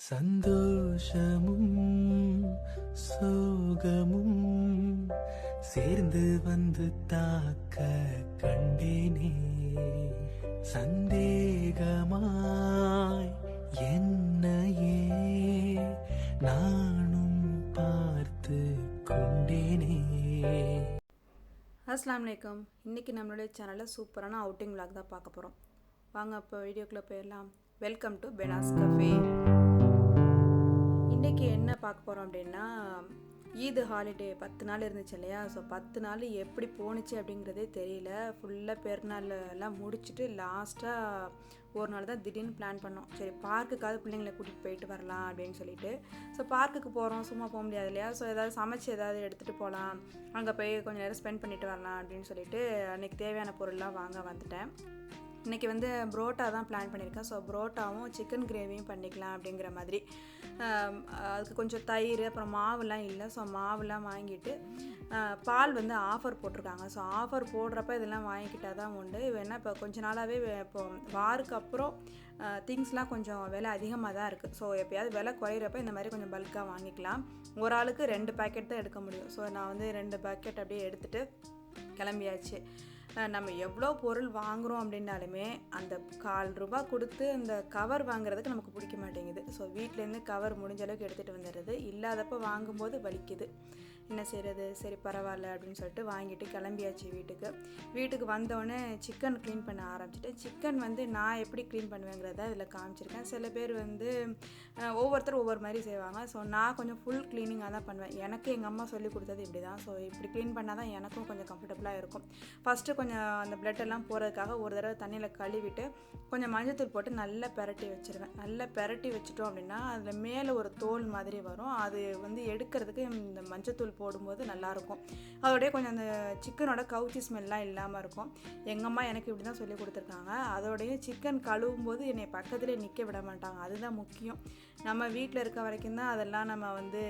சந்தோஷமும் சோகமும் சேர்ந்து வந்து தாக்க கண்டேனே. சந்தேகமாய் என்னையே நானும் பார்த்து கொண்டேனே. அஸ்ஸலாமு அலைக்கும். இன்றைக்கி நம்மளுடைய சேனலில் சூப்பரான அவுட்டிங் விளாக் தான் பார்க்க போகிறோம். வாங்க அப்போ வீடியோக்குள்ளே போயிடலாம். Welcome to பெனாஸ் cafe. இன்றைக்கி என்ன பார்க்க போகிறோம் அப்படின்னா, ஈது ஹாலிடே 10 நாள் இருந்துச்சு இல்லையா. ஸோ 10 நாள் எப்படி போணுச்சு அப்படிங்கிறதே தெரியல. ஃபுல்லாக பெருநாள் எல்லாம் முடிச்சுட்டு லாஸ்ட்டாக ஒரு நாள் தான் திடீர்னு பிளான் பண்ணோம். சரி பார்க்குக்காவது பிள்ளைங்களை கூட்டிகிட்டு போயிட்டு வரலாம் அப்படின்னு சொல்லிட்டு. ஸோ பார்க்குக்கு போகிறோம், சும்மா போக முடியாது இல்லையா. ஸோ ஏதாவது சமைச்சு ஏதாவது எடுத்துகிட்டு போகலாம், அங்கே போய் கொஞ்சம் நேரம் ஸ்பெண்ட் பண்ணிட்டு வரலாம் அப்படின்னு சொல்லிட்டு அன்றைக்கி தேவையான பொருள்லாம் வாங்க வந்துட்டேன். இன்றைக்கி வந்து புரோட்டா தான் பிளான் பண்ணியிருக்கேன். ஸோ புரோட்டாவும் சிக்கன் கிரேவியும் பண்ணிக்கலாம் அப்படிங்கிற மாதிரி. அதுக்கு கொஞ்சம் தயிர் அப்புறம் மாவுலாம் இல்லை. ஸோ மாவுலாம் வாங்கிட்டு பால் வந்து ஆஃபர் போட்டிருக்காங்க. ஸோ ஆஃபர் போடுறப்ப இதெல்லாம் வாங்கிக்கிட்டால் தான் உண்டு. வேணா இப்போ கொஞ்ச நாளாகவே இப்போ வாருக்கு அப்புறம் திங்ஸ்லாம் கொஞ்சம் விலை அதிகமாக தான் இருக்குது. ஸோ எப்போயாவது விலை குறையிறப்ப இந்த மாதிரி கொஞ்சம் பல்காக வாங்கிக்கலாம். ஒரு ஆளுக்கு 2 பேக்கெட் தான் எடுக்க முடியும். ஸோ நான் வந்து 2 பேக்கெட் அப்படியே எடுத்துகிட்டு கிளம்பியாச்சு. நம்ம எவ்வளோ பொருள் வாங்குகிறோம் அப்படின்னாலுமே அந்த ₹1/4 கொடுத்து அந்த கவர் வாங்குறதுக்கு நமக்கு பிடிக்க மாட்டேங்குது. ஸோ வீட்டிலேருந்து கவர் முடிஞ்ச அளவுக்கு எடுத்துகிட்டு வந்துடுறது. இல்லாதப்போ வாங்கும்போது வலிக்குது. என்ன செய்கிறது, சரி பரவாயில்ல அப்படின்னு சொல்லிட்டு வாங்கிட்டு கிளம்பியாச்சு வீட்டுக்கு வந்தோடனே சிக்கன் க்ளீன் பண்ண ஆரம்பிச்சிட்டேன். சிக்கன் வந்து நான் எப்படி க்ளீன் பண்ணுவேங்கிறத இதில் காமிச்சிருக்கேன். சில பேர் வந்து ஒவ்வொருத்தரும் ஒவ்வொரு மாதிரி செய்வாங்க. ஸோ நான் கொஞ்சம் ஃபுல் க்ளீனிங்காக தான் பண்ணுவேன். எனக்கு எங்கள் அம்மா சொல்லி கொடுத்தது இப்படி தான். ஸோ இப்படி க்ளீன் பண்ணால் தான் எனக்கும் கொஞ்சம் கம்ஃபர்டபுளாக இருக்கும். ஃபஸ்ட்டு கொஞ்சம் அந்த பிளட்டெல்லாம் போகிறதுக்காக ஒரு தடவை தண்ணியில் கழுவிட்டு கொஞ்சம் மஞ்சத்தூள் போட்டு நல்லா பெரட்டி வச்சுருவேன். நல்லா பெரட்டி வச்சுட்டோம் அப்படின்னா அதில் மேலே ஒரு தோல் மாதிரி வரும். அது வந்து எடுக்கிறதுக்கு இந்த மஞ்சத்தூள் போடும்போது நல்லாயிருக்கும். அதோடய கொஞ்சம் அந்த சிக்கனோட கவுச்சி ஸ்மெல்லாம் இல்லாமல் இருக்கும். எங்கள் அம்மா எனக்கு இப்படி தான் சொல்லி கொடுத்துருக்காங்க. அதோடைய சிக்கன் கழுவும் போது என்னை பக்கத்துலேயே நிற்க விட மாட்டாங்க. அதுதான் முக்கியம். நம்ம வீட்டில் இருக்க வரைக்கும் தான் அதெல்லாம் நம்ம வந்து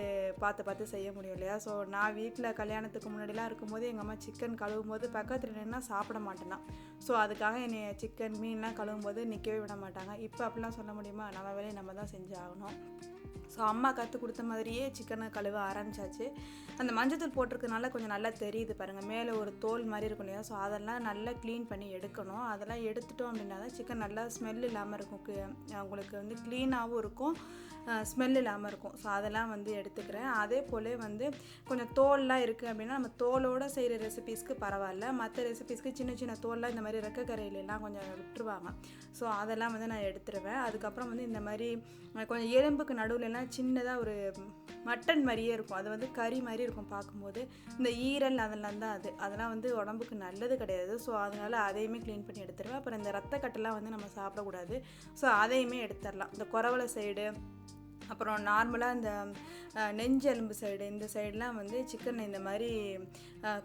பார்த்து செய்ய முடியும் இல்லையா. ஸோ நான் வீட்டில் கல்யாணத்துக்கு முன்னாடிலாம் இருக்கும்போது எங்கள் அம்மா சிக்கன் கழுவும் போது பக்கத்தில் நின்னா சாப்பிட மாட்டேன்னா. ஸோ அதுக்காக என்னை சிக்கன் மீன்லாம் கழுவும் போது நிற்கவே விட மாட்டாங்க. இப்போ அப்படிலாம் சொல்ல முடியுமா, நம்ம வேலையை நம்ம தான் செஞ்சு ஆகணும். ஸோ அம்மா கற்றுக் கொடுத்த மாதிரியே சிக்கனை கழுவ ஆரம்பித்தாச்சு. அந்த மஞ்சத்தூள் போட்டிருக்கனால கொஞ்சம் நல்லா தெரியுது பாருங்கள், மேலே ஒரு தோல் மாதிரி இருக்கும் இல்லையா. ஸோ அதெல்லாம் நல்லா க்ளீன் பண்ணி எடுக்கணும். அதெல்லாம் எடுத்துட்டோம் அப்படின்னா தான் சிக்கன் நல்லா ஸ்மெல் இல்லாமல் இருக்கும். உங்களுக்கு வந்து க்ளீனாகவும் இருக்கும், ஸ்மெல் இல்லாமல் இருக்கும். ஸோ அதெல்லாம் வந்து எடுத்துக்கிறேன். அதே போல் வந்து கொஞ்சம் தோல்லாம் இருக்குது அப்படின்னா நம்ம தோலோடு செய்கிற ரெசிபீஸ்க்கு பரவாயில்ல. மற்ற ரெசிபீஸ்க்கு சின்ன சின்ன தோல்லாம் இந்த மாதிரி ரெக்கைக்கரையிலலாம் கொஞ்சம் விட்டுருவாங்க. ஸோ அதெல்லாம் வந்து நான் எடுத்துருவேன். அதுக்கப்புறம் வந்து இந்த மாதிரி கொஞ்சம் எலும்புக்கு நடுவுலலாம் சின்னதாக ஒரு மட்டன் மாதிரியே இருக்கும். அது வந்து கறி மாதிரி இருக்கும் பார்க்கும்போது. இந்த ஈரல் அதெல்லாம் தான் அதெல்லாம் வந்து உடம்புக்கு நல்லது கிடையாது. ஸோ அதனால் அதையுமே க்ளீன் பண்ணி எடுத்துருவேன். அப்புறம் இந்த ரத்தக்கட்டெல்லாம் வந்து நம்ம சாப்பிடக்கூடாது. ஸோ அதையுமே எடுத்துடலாம். இந்த குறவலை சைடு அப்புறம் நார்மலாக இந்த நெஞ்சு எலும்பு சைடு இந்த சைடெலாம் வந்து சிக்கன் இந்த மாதிரி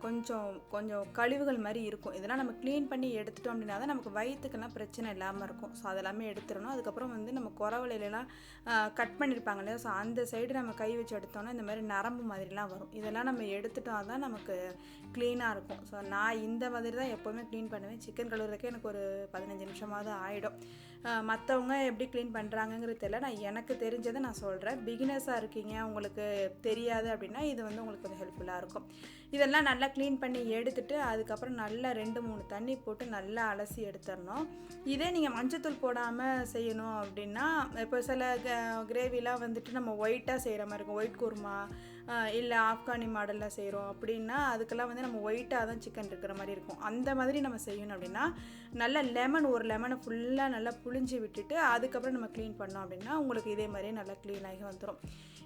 கொஞ்சம் கழிவுகள் மாதிரி இருக்கும். இதெல்லாம் நம்ம க்ளீன் பண்ணி எடுத்துட்டோம் அப்படின்னா தான் நமக்கு வயிற்றுக்கெல்லாம் பிரச்சனை இல்லாமல் இருக்கும். ஸோ அதெல்லாமே எடுத்துடணும். அதுக்கப்புறம் வந்து நம்ம குறவலையிலலாம் கட் பண்ணியிருப்பாங்க இல்லையா. ஸோ அந்த சைடு நம்ம கை வச்சு எடுத்தோன்னா இந்த மாதிரி நரம்பு மாதிரிலாம் வரும். இதெல்லாம் நம்ம எடுத்துட்டோம் தான் நமக்கு க்ளீனாக இருக்கும். ஸோ நான் இந்த மாதிரி தான் எப்போவுமே க்ளீன் பண்ணுவேன். சிக்கன் கழுவுறதுக்கே எனக்கு ஒரு 15 நிமிஷமாவது ஆகிடும். மற்றவங்க எப்படி க்ளீன் பண்ணுறாங்கங்கிறது தெரியல. நான் எனக்கு தெரிஞ்சதை நான் சொல்கிறேன். பிகினர்ஸாக இருக்கீங்க, உங்களுக்கு தெரியாது அப்படின்னா இது வந்து உங்களுக்கு கொஞ்சம் ஹெல்ப்ஃபுல்லாக இருக்கும். இதெல்லாம் நல்லா க்ளீன் பண்ணி எடுத்துகிட்டு அதுக்கப்புறம் நல்லா 2-3 தண்ணி போட்டு நல்லா அலசி எடுத்துடணும். இதே நீங்கள் மஞ்சத்தூள் போடாமல் செய்யணும் அப்படின்னா, இப்போ சில கிரேவிலாம் வந்துட்டு நம்ம ஒயிட்டாக செய்கிற மாதிரி இருக்கும். ஒயிட் குருமா இல்லை ஆப்கானி மாடலில் செய்கிறோம் அப்படின்னா அதுக்கெல்லாம் வந்து நம்ம ஒயிட்டாக தான் சிக்கன் இருக்கிற மாதிரி இருக்கும். அந்த மாதிரி நம்ம செய்யணும் அப்படின்னா நல்லா ஒரு லெமனை ஃபுல்லாக நல்லா புழிஞ்சு விட்டுட்டு அதுக்கப்புறம் நம்ம க்ளீன் பண்ணோம் அப்படின்னா உங்களுக்கு இதே மாதிரியே நல்லா க்ளீன் ஆகி வந்துடும்.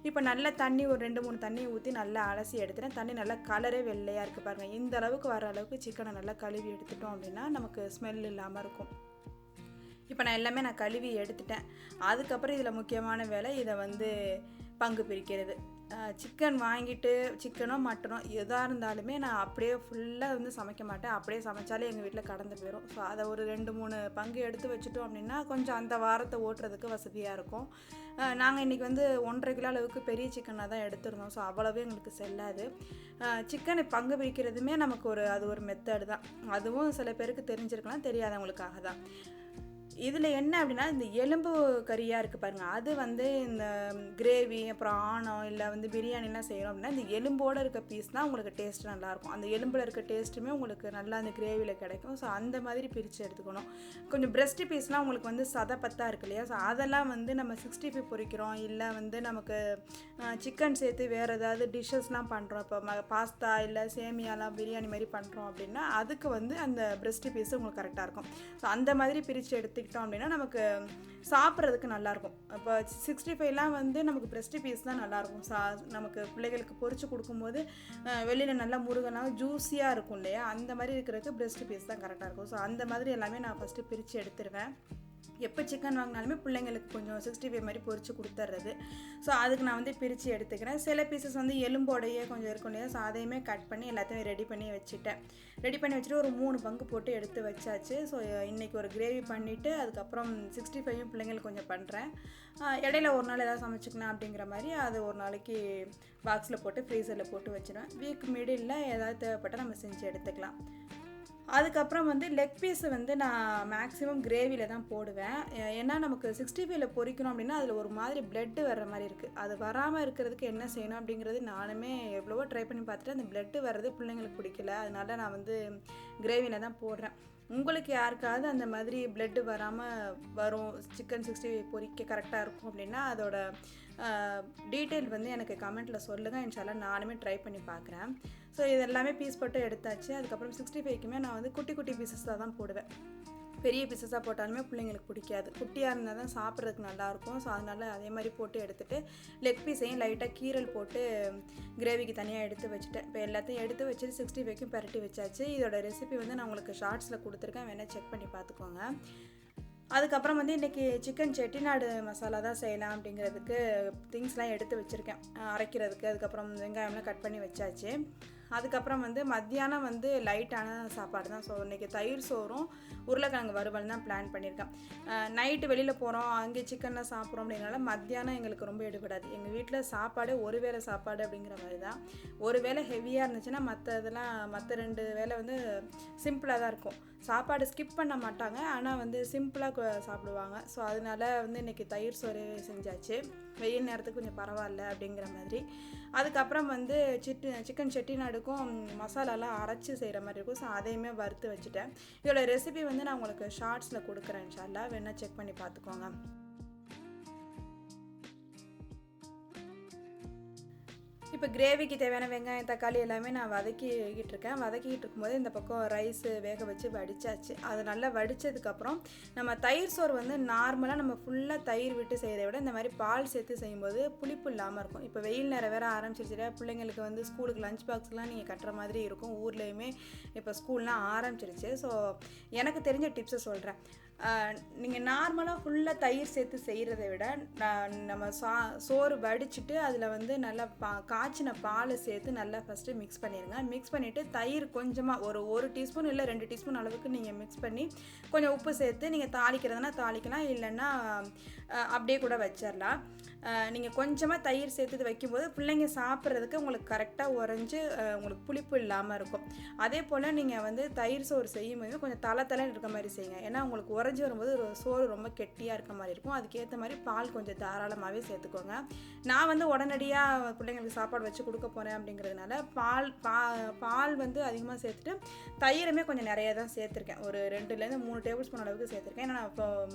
இப்போ நல்லா தண்ணி ஒரு 2-3 தண்ணி ஊற்றி நல்லா அலசி எடுத்துட்டேன். தண்ணி நல்லா கலரே வெள்ளையாக இருக்குது பாருங்கள். இந்த அளவுக்கு வர அளவுக்கு சிக்கனை நல்லா கழுவி எடுத்துட்டோம் அப்படின்னா நமக்கு ஸ்மெல் இல்லாமல் இருக்கும். இப்போ நான் கழுவி எடுத்துட்டேன். அதுக்கப்புறம் இதில் முக்கியமான வேலை இதை வந்து பங்கு பிரிக்கிறது. சிக்கன் வாங்கிட்டு சிக்கனோ மட்டனோ எதாக இருந்தாலுமே நான் அப்படியே ஃபுல்லாக வந்து சமைக்க மாட்டேன். அப்படியே சமைச்சாலே எங்கள் வீட்டில் கடந்து போயிடும். ஸோ அதை ஒரு 2-3 பங்கு எடுத்து வச்சுட்டோம் அப்படின்னா கொஞ்சம் அந்த வாரத்தை ஓட்டுறதுக்கு வசதியாக இருக்கும். நாங்கள் இன்றைக்கி வந்து 1.5 கிலோ அளவுக்கு பெரிய சிக்கனாக தான் எடுத்துருந்தோம். ஸோ அவ்வளோவே எங்களுக்கு செல்லாது. சிக்கனை பங்கு பிரிக்கிறதுமே நமக்கு அது ஒரு மெத்தடு தான். அதுவும் சில பேருக்கு தெரிஞ்சிருக்கலாம், தெரியாதவங்களுக்காக தான். இதில் என்ன அப்படின்னா இந்த எலும்பு கறியாக இருக்குது பாருங்கள், அது வந்து இந்த கிரேவி அப்புறம் ஆணம் இல்லை வந்து பிரியாணிலாம் செய்கிறோம் அப்படின்னா இந்த எலும்போடு இருக்க பீஸ் தான் உங்களுக்கு டேஸ்ட் நல்லாயிருக்கும். அந்த எலும்பில் இருக்க டேஸ்ட்டுமே உங்களுக்கு நல்லா அந்த கிரேவியில் கிடைக்கும். ஸோ அந்த மாதிரி பிரித்து எடுத்துக்கணும். கொஞ்சம் பிரெஸ்ட் பீஸ்லாம் உங்களுக்கு வந்து சதப்பத்தா இருக்கு இல்லையா, ஸோ அதெல்லாம் வந்து நம்ம 65 பொரிக்கிறோம் இல்லை வந்து நமக்கு சிக்கன் சேர்த்து வேறு ஏதாவது டிஷ்ஷஸ்லாம் பண்ணுறோம், இப்போ பாஸ்தா இல்லை சேமியாலாம் பிரியாணி மாதிரி பண்ணுறோம் அப்படின்னா அதுக்கு வந்து அந்த பிரெஸ்ட் பீஸு உங்களுக்கு கரெக்டாக இருக்கும். ஸோ அந்த மாதிரி பிரித்து எடுத்துக்கிட்டோம் அப்படின்னா நமக்கு சாப்பிட்றதுக்கு நல்லாயிருக்கும். இப்போ 65லாம் வந்து நமக்கு பிரெஸ்ட் பீஸ் தான் நல்லாயிருக்கும். நமக்கு பிள்ளைகளுக்கு பொரிச்சு கொடுக்கும்போது வெளியில் நல்லா முருகனாக ஜூஸியாக இருக்கும் இல்லையா, அந்த மாதிரி இருக்கிறதுக்கு பிரெஸ்ட் பீஸ் தான் கரெக்டாக இருக்கும். ஸோ அந்த மாதிரி எல்லாமே நான் ஃபஸ்ட்டு பிரித்து எடுத்துருவேன். எப்போ சிக்கன் வாங்கினாலுமே பிள்ளைங்களுக்கு கொஞ்சம் 65 மாதிரி பொரித்து கொடுத்துட்றது. ஸோ அதுக்கு நான் வந்து பிரித்து எடுத்துக்கிறேன். சில பீசஸ் வந்து எலும்போடையே கொஞ்சம் இருக்கும் இல்லையா, ஸோ அதையுமே கட் பண்ணி எல்லாத்தையும் ரெடி பண்ணி வச்சுட்டு ஒரு 3 பங்கு போட்டு எடுத்து வச்சாச்சு. ஸோ இன்றைக்கி ஒரு கிரேவி பண்ணிவிட்டு அதுக்கப்புறம் 65 பிள்ளைங்களுக்கு கொஞ்சம் பண்ணுறேன். இடையில ஒரு நாள் எதாவது சமைச்சிக்கலாம் அப்படிங்கிற மாதிரி அது ஒரு நாளைக்கு பாக்ஸில் போட்டு ஃப்ரீசரில் போட்டு வச்சுருவேன். வீக் மிடில் ஏதாவது தேவைப்பட்டால் நம்ம செஞ்சு எடுத்துக்கலாம். அதுக்கப்புறம் வந்து லெக் பீஸு வந்து நான் மேக்ஸிமம் கிரேவியில் தான் போடுவேன். ஏன்னா நமக்கு 65ல் பொரிக்கணும் அப்படின்னா அதில் ஒரு மாதிரி பிளட்டு வர்ற மாதிரி இருக்குது. அது வராமல் இருக்கிறதுக்கு என்ன செய்யணும் அப்படிங்கிறது நானுமே எவ்வளவோ ட்ரை பண்ணி பார்த்துட்டு அந்த பிளட்டு வர்றது பிள்ளைங்களுக்கு பிடிக்கல. அதனால நான் வந்து கிரேவியில் தான் போடுறேன். உங்களுக்கு யாருக்காவது அந்த மாதிரி பிளட்டு வராமல் வரும், சிக்கன் 65 பொரிக்க கரெக்டாக இருக்கும் அப்படின்னா அதோட டீட்டெயில் வந்து எனக்கு கமெண்ட்டில் சொல்லுங்கள். இன்ஷால்லா நானுமே ட்ரை பண்ணி பார்க்குறேன். ஸோ இது எல்லாமே பீஸ் போட்டு எடுத்தாச்சு. அதுக்கப்புறம் 65க்குமே நான் வந்து குட்டி குட்டி பீசஸாக தான் போடுவேன். பெரிய பீசஸாக போட்டாலுமே பிள்ளைங்களுக்கு பிடிக்காது. குட்டியாக இருந்தால் தான் சாப்பிட்றதுக்கு நல்லாயிருக்கும். ஸோ அதனால் அதே மாதிரி போட்டு எடுத்துகிட்டு லெக் பீஸையும் லைட்டாக கீரல் போட்டு கிரேவிக்கு தனியாக எடுத்து வச்சுட்டேன். இப்போ எல்லாத்தையும் எடுத்து வச்சுட்டு 65க்கும் பரட்டி வச்சாச்சு. இதோட ரெசிபி வந்து நான் உங்களுக்கு ஷார்ட்ஸில் கொடுத்துருக்கேன், வேணால் செக் பண்ணி பார்த்துக்கோங்க. அதுக்கப்புறம் வந்து இன்றைக்கி சிக்கன் செட்டிநாடு மசாலா தான் செய்யலாம் அப்படிங்கிறதுக்கு திங்ஸ்லாம் எடுத்து வச்சுருக்கேன் அரைக்கிறதுக்கு. அதுக்கப்புறம் வெங்காயம்லாம் கட் பண்ணி வச்சாச்சு. அதுக்கப்புறம் வந்து மத்தியானம் வந்து லைட்டான சாப்பாடு தான். ஸோ இன்றைக்கி தயிர் சோறும் உருளைக்கிழங்கு வறுவல் தான் பிளான் பண்ணியிருக்கேன். நைட்டு வெளியில் போகிறோம், அங்கே சிக்கன்லாம் சாப்பிட்றோம் அப்படின்னால மத்தியானம் எங்களுக்கு ரொம்ப எடுபடாது. எங்கள் வீட்டில் சாப்பாடு ஒரு வேளை சாப்பாடு அப்படிங்கிற மாதிரி தான். ஒரு வேளை ஹெவியாக இருந்துச்சுன்னா மற்ற 2 வேளை வந்து சிம்பிளாக தான் இருக்கும். சாப்பாடு ஸ்கிப் பண்ண மாட்டாங்க, ஆனால் வந்து சிம்பிளாக சாப்பிடுவாங்க. ஸோ அதனால வந்து இன்றைக்கி தயிர் சோறு செஞ்சாச்சு. வெயில் நேரத்துக்கு கொஞ்சம் பரவாயில்ல அப்படிங்கிற மாதிரி. அதுக்கப்புறம் வந்து சிக்கன் செட்டிநாடுக்கும் மசாலாலாம் அரைச்சி செய்கிற மாதிரி இருக்கும். ஸோ அதையுமே வறுத்து வச்சுட்டேன். இதோட ரெசிபி வந்து நான் உங்களுக்கு ஷார்ட்ஸில் கொடுக்குறேன், இன்ஷால்லா வேணால் செக் பண்ணி பார்த்துக்கோங்க. இப்போ கிரேவிக்கு தேவையான வெங்காயம் தக்காளி எல்லாமே நான் வதக்கிக்கிட்டு இருக்கும்போது இந்த பக்கம் ரைஸ் வேக வச்சு வடித்தாச்சு. அது நல்லா வடித்ததுக்கப்புறம் நம்ம தயிர் சோறு வந்து நார்மலாக நம்ம ஃபுல்லாக தயிர் விட்டு செய்கிறத விட இந்த மாதிரி பால் சேர்த்து செய்யும்போது புளிப்பு இல்லாமல் இருக்கும். இப்போ வெயில் நேரம் வேறு ஆரம்பிச்சிருச்சு, பிள்ளைங்களுக்கு வந்து ஸ்கூலுக்கு லஞ்ச் பாக்ஸ்லாம் நீங்கள் கட்டுற மாதிரி இருக்கும். ஊர்லேயுமே இப்போ ஸ்கூல்லாம் ஆரம்பிச்சிருச்சு. ஸோ எனக்கு தெரிஞ்ச டிப்ஸை சொல்கிறேன். நீங்கள் நார்மலாக ஃபுல்லாக தயிர் சேர்த்து செய்கிறத விட நம்ம சோறு வடிச்சிட்டு அதில் வந்து நல்லா காய்ச்சின பாலை சேர்த்து நல்லா ஃபஸ்ட்டு மிக்ஸ் பண்ணிடுங்க. மிக்ஸ் பண்ணிவிட்டு தயிர் கொஞ்சமாக ஒரு டீஸ்பூன் இல்லை 2 டீஸ்பூன் அளவுக்கு நீங்கள் மிக்ஸ் பண்ணி கொஞ்சம் உப்பு சேர்த்து நீங்கள் தாளிக்கிறதுனா தாளிக்கலாம், இல்லைன்னா அப்படியே கூட வச்சிடலாம். நீங்கள் கொஞ்சமாக தயிர் சேர்த்து இது வைக்கும்போது பிள்ளைங்க சாப்பிட்றதுக்கு உங்களுக்கு கரெக்டாக உறைஞ்சி உங்களுக்கு புளிப்பு இல்லாமல் இருக்கும். அதே போல் நீங்கள் வந்து தயிர் சோறு செய்யும்போது கொஞ்சம் தலைன்னு இருக்க மாதிரி செய்யுங்க. ஏன்னா உங்களுக்கு உறைஞ்சி வரும்போது ஒரு சோறு ரொம்ப கெட்டியாக இருக்க மாதிரி இருக்கும். அதுக்கேற்ற மாதிரி பால் கொஞ்சம் தாராளமாகவே சேர்த்துக்கோங்க. நான் வந்து உடனடியாக பிள்ளைங்களுக்கு சாப்பாடு வச்சு கொடுக்க போகிறேன் அப்படிங்கிறதுனால பால் வந்து அதிகமாக சேர்த்துட்டு தயிருமே கொஞ்சம் நிறையா தான் சேர்த்துருக்கேன். ஒரு 2லேருந்து 3 டேபிள் ஸ்பூன் அளவுக்கு சேர்த்துருக்கேன். ஏன்னா நான் இப்போ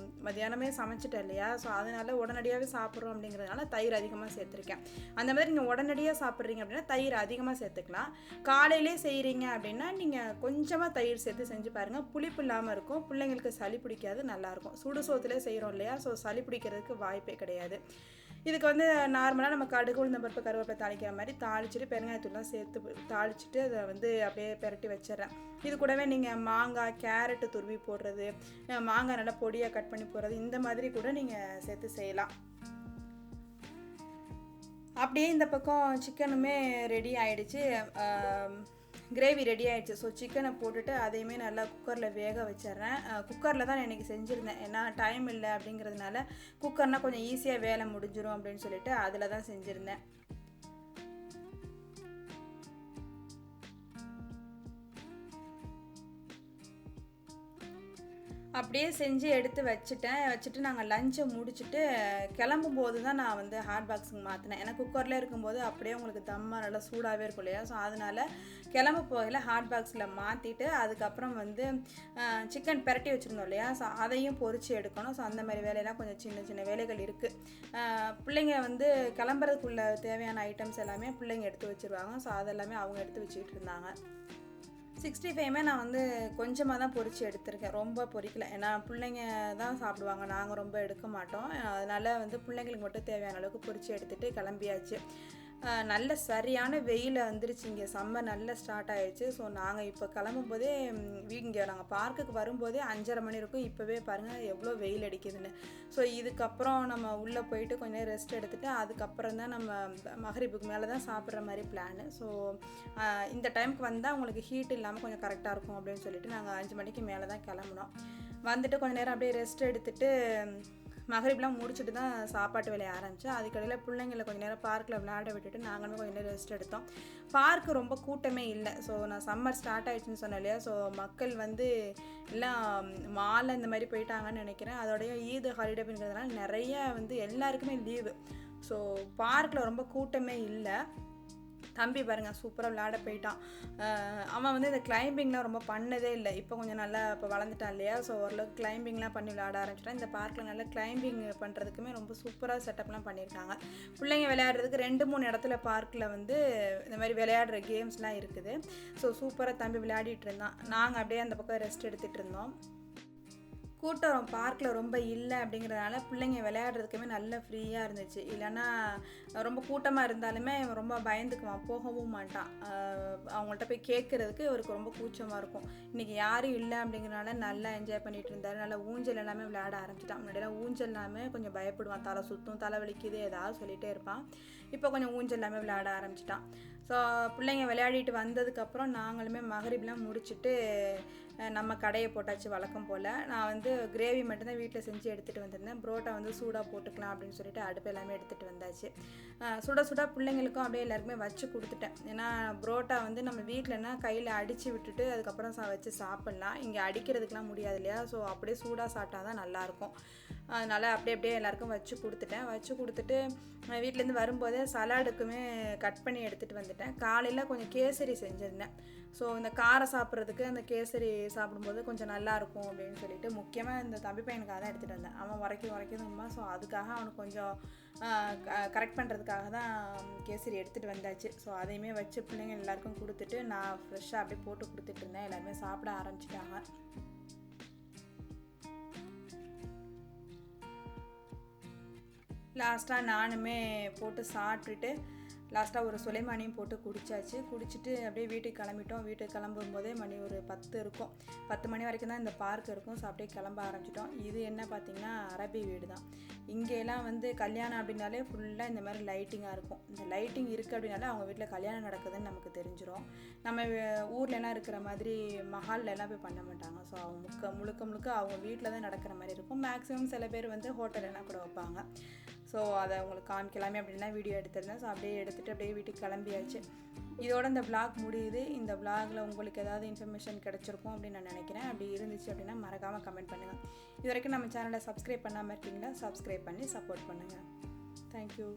மத்தியானமே சமைச்சிட்டேன் இல்லையா, ஸோ அதனால் உடனடியாகவே சாப்பிட்றோம் அப்படிங்கிறதுனால தயிர் அதிகமாக சேர்த்துருக்கேன். அந்த மாதிரி நீங்கள் உடனடியாக சாப்பிட்றீங்க அப்படின்னா தயிர் அதிகமாக சேர்த்துக்கலாம். காலையிலே செய்கிறீங்க அப்படின்னா நீங்கள் கொஞ்சமாக தயிர் சேர்த்து செஞ்சு பாருங்கள், புளிப்பு இல்லாமல் இருக்கும், பிள்ளைங்களுக்கு சளி பிடிக்காது, நல்லாயிருக்கும். சுடு சோத்துலேயே செய்கிறோம் இல்லையா, ஸோ சளி பிடிக்கிறதுக்கு வாய்ப்பே கிடையாது. இதுக்கு வந்து நார்மலாக நம்ம கடுகு உளுந்தம் பருப்பு கருவேப்பிலை தாளிக்கிற மாதிரி தாளிச்சிட்டு பெருங்காயத்தூள்லாம் சேர்த்து தாளிச்சிட்டு அதை வந்து அப்படியே பெரட்டி வச்சிடுறேன். இது கூடவே நீங்கள் மாங்காய் கேரட்டு துருவி போடுறது, மாங்காய் நல்லா பொடியாக கட் பண்ணி போடுறது, இந்த மாதிரி கூட நீங்கள் சேர்த்து செய்யலாம். அப்படியே இந்த பக்கம் சிக்கனுமே ரெடி ஆகிடுச்சு, கிரேவி ரெடி ஆகிடுச்சு. ஸோ சிக்கனை போட்டுட்டு அதையுமே நல்லா குக்கரில் வேக வச்சிட்றேன். குக்கரில் தான் நான் இன்றைக்கி செஞ்சுருந்தேன், ஏன்னா டைம் இல்லை அப்படிங்கிறதுனால குக்கர்னால் கொஞ்சம் ஈஸியாக வேலை முடிஞ்சிடும் அப்படின்னு சொல்லிட்டு அதில் தான் செஞ்சுருந்தேன். அப்படியே செஞ்சு எடுத்து வச்சுட்டு நாங்கள் லஞ்சை முடிச்சுட்டு கிளம்பும்போது தான் நான் வந்து ஹாட் பாக்ஸுக்கு மாற்றினேன். ஏன்னா குக்கரில் இருக்கும்போது அப்படியே உங்களுக்கு தம்மாக நல்லா சூடாகவே இருக்கும் இல்லையா? ஸோ அதனால் கிளம்ப போகையில் ஹாட் பாக்ஸில் மாற்றிட்டு அதுக்கப்புறம் வந்து சிக்கன் பிரட்டி வச்சுருந்தோம் இல்லையா? ஸோ அதையும் பொரித்து எடுக்கணும். ஸோ அந்த மாதிரி வேலையெல்லாம் கொஞ்சம் சின்ன சின்ன வேலைகள் இருக்குது. பிள்ளைங்க வந்து கிளம்புறதுக்குள்ள தேவையான ஐட்டம்ஸ் எல்லாமே பிள்ளைங்க எடுத்து வச்சுருவாங்க. ஸோ அதெல்லாமே அவங்க எடுத்து வச்சுக்கிட்டு இருந்தாங்க. 65 நான் வந்து கொஞ்சமாக தான் பொரித்து எடுத்திருக்கேன், ரொம்ப பொரிக்கல. ஏன்னா பிள்ளைங்க தான் சாப்பிடுவாங்க, நாங்கள் ரொம்ப எடுக்க மாட்டோம். அதனால் வந்து பிள்ளைங்களுக்கு மட்டும் தேவையான அளவுக்கு பொரித்து எடுத்துகிட்டு கிளம்பியாச்சு. நல்ல சரியான வெயில் வந்துருச்சு, இங்கே சம்மர் நல்லா ஸ்டார்ட் ஆகிடுச்சு. ஸோ நாங்கள் இப்போ கிளம்பும்போதே இங்கே நாங்கள் பார்க்குக்கு வரும்போதே 5:30 மணி இருக்கும். இப்போவே பாருங்கள் எவ்வளோ வெயில் அடிக்குதுன்னு. ஸோ இதுக்கப்புறம் நம்ம உள்ளே போயிட்டு கொஞ்சம் நேரம் ரெஸ்ட் எடுத்துகிட்டு அதுக்கப்புறம் தான் நம்ம மகரிபுக்கு மேலே தான் சாப்பிட்ற மாதிரி பிளானு. ஸோ இந்த டைமுக்கு வந்தால் உங்களுக்கு ஹீட் இல்லாமல் கொஞ்சம் கரெக்டாக இருக்கும் அப்படின்னு சொல்லிட்டு நாங்கள் 5 மணிக்கு மேலே தான் கிளம்புனோம். வந்துட்டு கொஞ்சம் நேரம் அப்படியே ரெஸ்ட் எடுத்துகிட்டு மகரிப்லாம் முடிச்சுட்டு தான் சாப்பாட்டு வேலையை ஆரம்பித்தோம். அதுக்கடையில் பிள்ளைங்களை கொஞ்சம் நேரம் பார்க்கில் விளையாட விட்டுட்டு நாங்களுமே கொஞ்சம் நேரம் ரெஸ்ட் எடுத்தோம். பார்க்கு ரொம்ப கூட்டமே இல்லை. ஸோ நான் சம்மர் ஸ்டார்ட் ஆகிடுச்சுன்னு சொன்னேன் இல்லையா? ஸோ மக்கள் வந்து எல்லாம் மாலை இந்த மாதிரி போயிட்டாங்கன்னு நினைக்கிறேன். அதோடைய ஈத் ஹாலிடே அப்படிங்கிறதுனால நிறைய வந்து எல்லாருக்குமே லீவு. ஸோ பார்க்கில் ரொம்ப கூட்டமே இல்லை. தம்பி பாருங்கள் சூப்பராக விளையாட போயிட்டான். அவன் வந்து இந்த கிளைம்பிங்லாம் ரொம்ப பண்ணதே இல்லை. இப்போ கொஞ்சம் நல்லா இப்போ வளர்ந்துட்டான் இல்லையா? ஸோ ஓரளவுக்கு கிளைம்பிங்லாம் பண்ணி விளையாட ஆரம்பிச்சிட்டான். இந்த பார்க்கில் நல்லா கிளைம்பிங் பண்ணுறதுக்குமே ரொம்ப சூப்பராக செட்டப்லாம் பண்ணியிருக்காங்க. பிள்ளைங்க விளையாடுறதுக்கு 2-3 இடத்துல பார்க்கில் வந்து இந்த மாதிரி விளையாடுற கேம்ஸ்லாம் இருக்குது. ஸோ சூப்பராக தம்பி விளையாடிட்டு இருந்தான். நாங்கள் அப்படியே அந்த பக்கம் ரெஸ்ட் எடுத்துகிட்டு இருந்தோம். கூட்டம் பார்க்கில் ரொம்ப இல்லை அப்படிங்கிறதுனால பிள்ளைங்க விளையாடுறதுக்குமே நல்லா ஃப்ரீயாக இருந்துச்சு. இல்லைன்னா ரொம்ப கூட்டமாக இருந்தாலுமே இவன் ரொம்ப பயந்துக்குவான், போகவும் மாட்டான். அவங்கள்ட்ட போய் கேட்குறதுக்கு இவருக்கு ரொம்ப கூச்சமாக இருக்கும். இன்றைக்கி யாரும் இல்லை அப்படிங்கிறனால நல்லா என்ஜாய் பண்ணிகிட்டு இருந்தார். நல்லா ஊஞ்சல் எல்லாமே விளையாட ஆரம்பிச்சிட்டான். முன்னாடியெல்லாம் ஊஞ்சல் எல்லாமே கொஞ்சம் பயப்படுவான், தலை சுற்றும், தலை வலிக்குது ஏதாவது சொல்லிகிட்டே இருப்பான். இப்போ கொஞ்சம் ஊஞ்சல் எல்லாமே விளையாட ஆரம்பிச்சிட்டான். ஸோ பிள்ளைங்க விளையாடிட்டு வந்ததுக்கப்புறம் நாங்களுமே மகரிப்லாம் முடிச்சுட்டு நம்ம கடையை போட்டாச்சு வழக்கம் போல். நான் வந்து கிரேவி மட்டும்தான் வீட்டில் செஞ்சு எடுத்துகிட்டு வந்திருந்தேன். புரோட்டா வந்து சூடாக போட்டுக்கலாம் அப்படின்னு சொல்லிட்டு அடுப்பு எல்லாமே எடுத்துகிட்டு வந்தாச்சு. சுட சுட பிள்ளைங்களுக்கும் அப்படியே எல்லாருக்குமே வச்சு கொடுத்துட்டேன். ஏன்னா புரோட்டா வந்து நம்ம வீட்டிலனா கையில் அடித்து விட்டுட்டு அதுக்கப்புறம் வச்சு சாப்பிட்லாம். இங்கே அடிக்கிறதுக்கெலாம் முடியாது இல்லையா? ஸோ அப்படியே சூடாக சாப்பிட்டா தான் நல்லாயிருக்கும். அதனால் அப்படியே எல்லாருக்கும் வச்சு கொடுத்துட்டு வீட்டிலேருந்து வரும்போதே சலாடுக்குமே கட் பண்ணி எடுத்துகிட்டு வந்துட்டேன். காலையில் கொஞ்சம் கேசரி செஞ்சுருந்தேன். ஸோ இந்த காரம் சாப்பிட்றதுக்கு அந்த கேசரி சாப்பிடும்போது கொஞ்சம் நல்லாயிருக்கும் அப்படின்னு சொல்லிட்டு முக்கியமாக இந்த தம்பி பையனுக்காக தான் எடுத்துகிட்டு வந்தேன். அவன் உரைக்குதுமா. ஸோ அதுக்காக அவனுக்கு கொஞ்சம் கரெக்ட் பண்ணுறதுக்காக தான் கேசரி எடுத்துகிட்டு வந்தாச்சு. ஸோ அதையுமே வச்சு பிள்ளைங்க எல்லாருக்கும் கொடுத்துட்டு நான் ஃப்ரெஷ்ஷாக அப்படியே போட்டு கொடுத்துட்டு இருந்தேன். எல்லாருமே சாப்பிட ஆரம்பிச்சிட்டாங்க. லாஸ்ட்டாக நானுமே போட்டு சாப்பிட்டுட்டு லாஸ்ட்டாக ஒரு சுலைமானியும் போட்டு குடிச்சிட்டு அப்படியே வீட்டுக்கு கிளம்பிட்டோம். வீட்டுக்கு கிளம்பும்போதே மணி ஒரு 10 இருக்கும். 10 மணி வரைக்கும் தான் இந்த பார்க் இருக்கும். ஸோ அப்படியே கிளம்ப ஆரம்பிச்சிட்டோம். இது என்ன பார்த்திங்கன்னா அரபி வீடு தான். இங்கெல்லாம் வந்து கல்யாணம் அப்படின்னாலே ஃபுல்லாக இந்த மாதிரி லைட்டிங்காக இருக்கும். இந்த லைட்டிங் இருக்குது அப்படின்னாலே அவங்க வீட்டில் கல்யாணம் நடக்குதுன்னு நமக்கு தெரிஞ்சிடும். நம்ம ஊர்லலாம் இருக்கிற மாதிரி மஹால்லாம் போய் பண்ண மாட்டாங்க. ஸோ அவங்க முழுக்க அவங்க வீட்டில் தான் நடக்கிற மாதிரி இருக்கும். மேக்ஸிமம் சில பேர் வந்து ஹோட்டல்லாம் கூட வைப்பாங்க. ஸோ அதை உங்களுக்கு காமிக்கலாமே அப்படின்னா வீடியோ எடுத்திருந்தேன். ஸோ அப்படியே எடுத்துகிட்டு அப்படியே வீட்டுக்கு கிளம்பியாச்சு. இதோட இந்த விளாக் முடியுது. இந்த விளாகில் உங்களுக்கு ஏதாவது இன்ஃபர்மேஷன் கிடச்சிருக்கும் அப்படின்னு நான் நினைக்கிறேன். அப்படி இருந்துச்சு அப்படின்னா மறக்காமல் கமெண்ட் பண்ணுங்கள். இது வரைக்கும் நம்ம சேனலை சப்ஸ்கிரைப் பண்ணாமல் இருக்கீங்களா? சப்ஸ்கிரைப் பண்ணி சப்போர்ட் பண்ணுங்கள். தேங்க்யூ.